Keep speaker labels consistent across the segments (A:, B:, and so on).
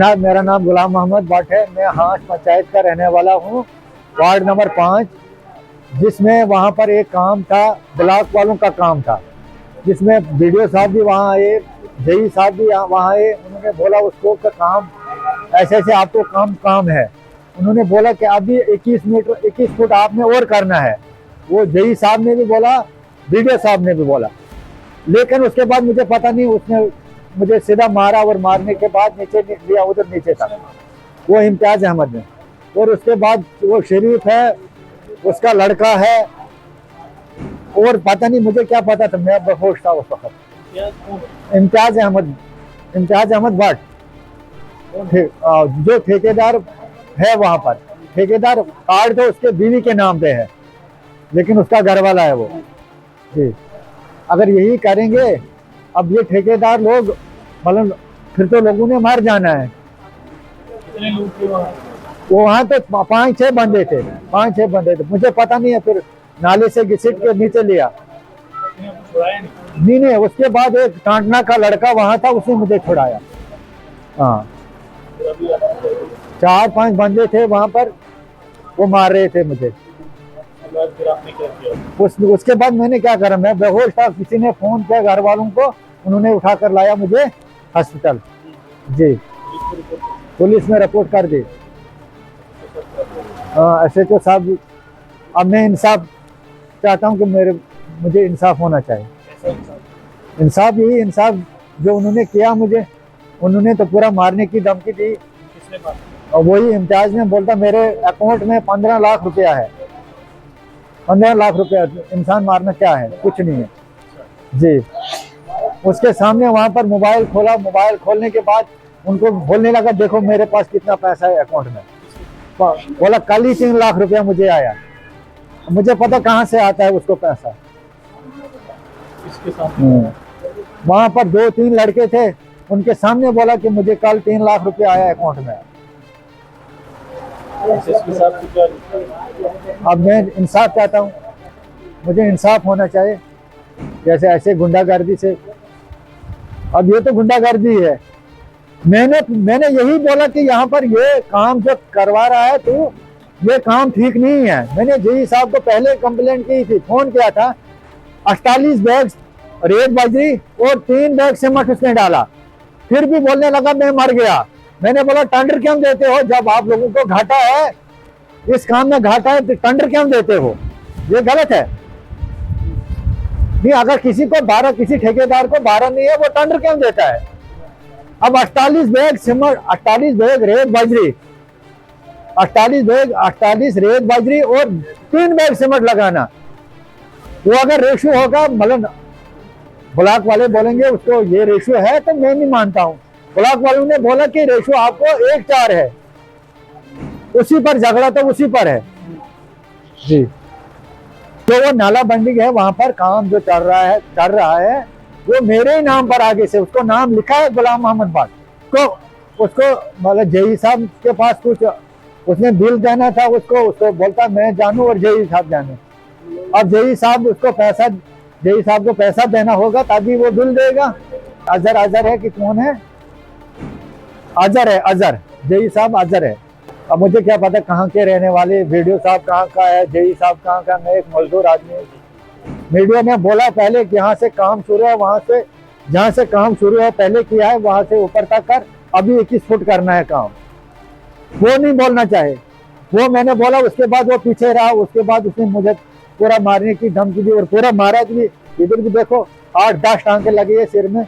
A: जनाब, मेरा नाम गुलाम मोहम्मद भट्ट है। मैं हांस पंचायत का रहने वाला हूँ, वार्ड नंबर 5, जिसमें वहाँ पर एक काम था, ब्लॉक वालों का काम था, जिसमें बीडीओ साहब भी वहाँ आए, जेई साहब भी वहाँ आए। उन्होंने बोला उसको का काम ऐसे ऐसे आपको काम है। उन्होंने बोला कि अभी 21 फुट आपने और करना है। वो जेई साहब ने भी बोला, बीडीओ साहब ने भी बोला, लेकिन उसके बाद मुझे पता नहीं, उसने मुझे सीधा मारा और मारने के बाद नीचे लिया, उधर नीचे था वो इम्तियाज अहमद ने। और उसके बाद वो शरीफ है, उसका लड़का है, और पता नहीं मुझे क्या पता था, मैं बेहोश था उस वक्त। इम्तियाज अहमद भट्ट, जो ठेकेदार है वहां पर। ठेकेदार कार्ड तो उसके बीवी के नाम पे है, लेकिन उसका घर वाला है वो जी। अगर यही करेंगे, अब ये ठेकेदार लोग, मतलब फिर तो लोगों ने मर जाना है। वो वहाँ तो 5-6 बंदे थे, 5-6 बंदे थे, मुझे पता नहीं है। फिर नाले से घसीट के नीचे लिया। नहीं, उसके बाद एक टांटना का लड़का वहां था, उसने मुझे छुड़ाया। हाँ, 4-5 बंदे थे वहां पर, वो मार रहे थे मुझे। उसके बाद मैंने क्या करा, मैं बेहोश था, किसी ने फोन किया घर वालों को, उन्होंने उठा कर लाया मुझे हॉस्पिटल जी। पुलिस में रिपोर्ट कर दी। एसएचओ साहब, अब मैं इंसाफ चाहता हूँ कि मुझे इंसाफ होना चाहिए। इंसाफ यही इंसाफ जो उन्होंने किया मुझे, उन्होंने तो पूरा मारने की धमकी दी। और वही इम्तियाज ने बोलता मेरे अकाउंट में 15 लाख रुपया है। 15 लाख रुपया, इंसान मारना क्या है, कुछ नहीं है जी। उसके सामने वहां पर मोबाइल खोला, मोबाइल खोलने के बाद उनको बोलने लगा देखो मेरे पास कितना पैसा है अकाउंट में। बोला कल ही 3 लाख रुपया मुझे आया। मुझे पता कहाँ से आता है उसको पैसा। वहां पर 2-3 लड़के थे, उनके सामने बोला कि मुझे कल 3 लाख रुपया आया अकाउंट में। अब मैं इंसाफ चाहता हूँ, मुझे इंसाफ होना चाहिए। जैसे ऐसे गुंडागर्दी से, अब ये तो गुंडागर्दी है। मैंने यही बोला कि यहाँ पर ये काम जो करवा रहा है तो ये काम ठीक नहीं है। मैंने जेई साहब को पहले कंप्लेंट की थी, फोन किया था। 48 बैग रेत बाजरी और 3 बैग सिमट उसने डाला, फिर भी बोलने लगा मैं मर गया। मैंने बोला टेंडर क्यों देते हो, जब आप लोगों को घाटा है, इस काम में घाटा है, तो टेंडर क्यों देते हो, ये गलत है। नहीं, अगर किसी को 12, किसी ठेकेदार को 12 नहीं है, वो टेंडर क्यों देता है। अब 48 बैग सिमट, 48 बैग रेत बाजरी, 48 रेत बाजरी और 3 बैग सिमट लगाना, वो अगर रेशो होगा, मतलब ब्लॉक वाले बोलेंगे उसको ये रेशो है, तो मैं नहीं मानता हूँ। ब्लॉक वालों ने बोला कि रेशो आपको 1:4 है, उसी पर झगड़ा तो उसी पर है जी। तो वो नाला बंडिंग है, वहां पर काम जो चल रहा है वो मेरे ही नाम पर, आगे से उसको नाम लिखा है गुलाम मोहम्मद भट्ट को। उसको मतलब जेई साहब के पास कुछ उसने बिल देना था, उसको बोलता मैं जानू और जेई साहब जाने। अब जेई साहब को पैसा देना होगा तभी वो बिल देगा। अजहर है कि कौन है, अजहर जेई साहब अजहर है। अब मुझे क्या पता कहाँ के रहने वाले, वीडियो साहब कहाँ का है, जेई साहब कहाँ का। मैं एक मजदूर आदमी हूँ। मीडिया ने बोला पहले कि यहाँ से काम शुरू है, वहां से जहाँ से काम शुरू है पहले किया है, वहां से ऊपर तक कर, अभी 21 फुट करना है काम। वो नहीं बोलना चाहे, वो मैंने बोला, उसके बाद वो पीछे रहा। उसके बाद उसने मुझे पूरा मारने की धमकी दी और पूरा मारा भी। इधर भी देखो 8-10 टांके लगे है सिर में।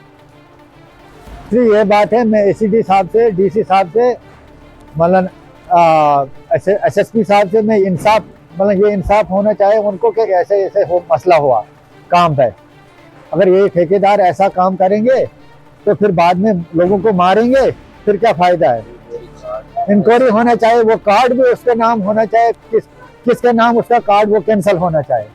A: ये बात है, मैं एसीडी साहब से, डीसी साहब से, मतलब एसएसपी साहब से मैं इंसाफ, मतलब ये इंसाफ होना चाहिए उनको कि ऐसे मसला हुआ काम पे। अगर ये ठेकेदार ऐसा काम करेंगे तो फिर बाद में लोगों को मारेंगे, फिर क्या फायदा है। इंक्वायरी होना चाहिए, वो कार्ड भी उसके नाम होना चाहिए, किसके नाम उसका कार्ड, वो कैंसिल होना चाहिए।